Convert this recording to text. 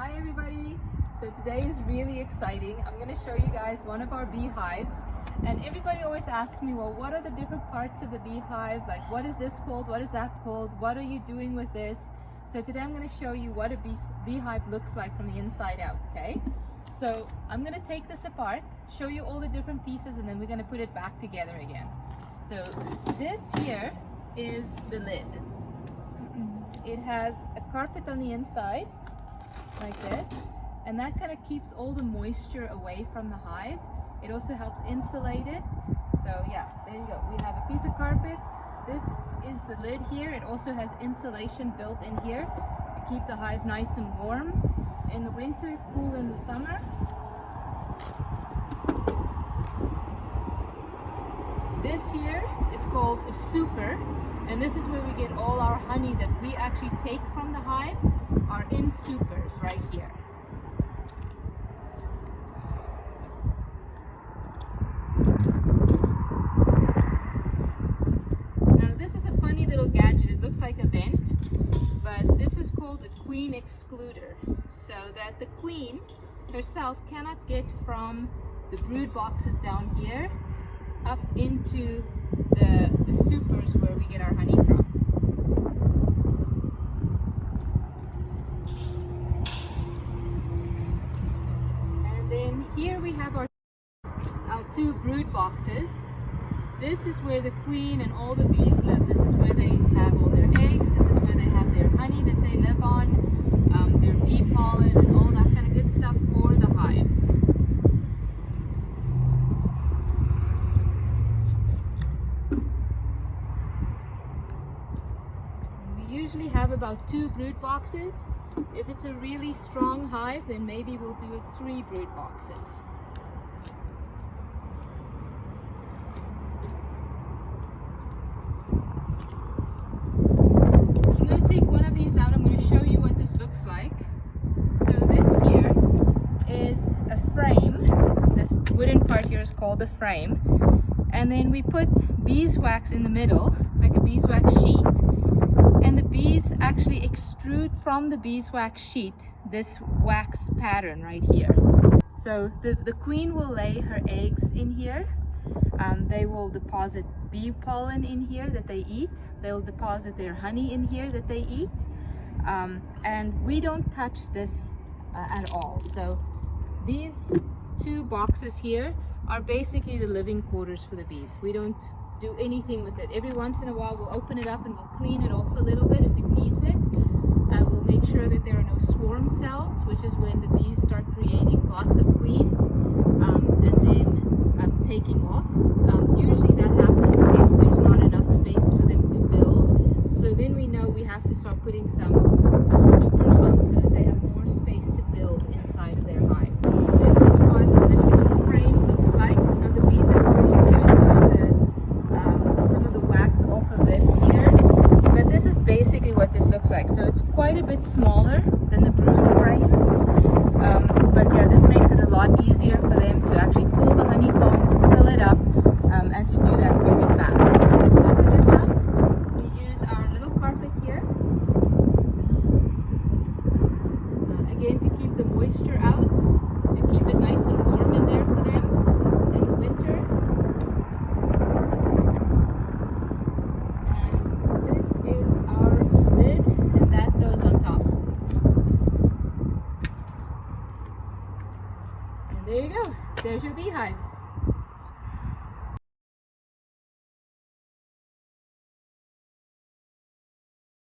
Hi everybody! So today is really exciting. I'm going to show you guys one of our beehives, and everybody always asks me, well, what are the different parts of the beehive? Like, what is this called? What is that called? What are you doing with this? So today I'm going to show you what a beehive looks like from the inside out, okay? So I'm going to take this apart, show you all the different pieces, and then we're going to put it back together again. So this here is the lid. It has a carpet on the inside like this, and that kind of keeps all the moisture away from the hive. It also helps insulate it. So yeah, there you go. We have a piece of carpet. This is the lid here. It also has insulation built in here to keep the hive nice and warm in the winter, cool in the summer. This here is called a super, and this is where we get all our honey that we actually take from the hives, are in supers right here. Now this is a funny little gadget. It looks like a vent, but this is called a queen excluder, so that the queen herself cannot get from the brood boxes down here up into the supers where we get our honey from. And then here we have our two brood boxes. This is where the queen and all the bees live. This is where they have all their eggs. This is where they have their honey that they live on, their bee pollen and all that kind of good stuff for the hives. Usually have about 2 brood boxes. If it's a really strong hive, then maybe we'll do 3 brood boxes. I'm going to take one of these out. I'm going to show you what this looks like. So this here is a frame. This wooden part here is called a frame. And then we put beeswax in the middle, like a beeswax sheet. And the bees actually extrude from the beeswax sheet this wax pattern right here. So the queen will lay her eggs in here. They will deposit bee pollen in here that they eat. They'll deposit their honey in here that they eat. And we don't touch this at all. So these 2 boxes here are basically the living quarters for the bees. We don't do anything with it. Every once in a while we'll open it up and we'll clean it off a little bit if it needs it. We'll make sure that there are no swarm cells, which is when the bees start creating lots of queens and then taking off. Usually that happens if there's not enough space for them to build. So then we know we have to start putting some supers on so that they have more space to build inside of their hive. This is what a honeycomb frame looks like. Now the bees have already chewed some of the wax off of this here, but this is basically what this looks like. So it's quite a bit smaller than the brood frames, but yeah, this makes it a lot easier for them to actually pull the honeycomb, to fill it up, and to do that really fast. To cover this up, we use our little carpet here, again to keep the moisture out, to keep it nice and warm in there for them in the winter. This is our lid, and that goes on top. And there you go. There's your beehive.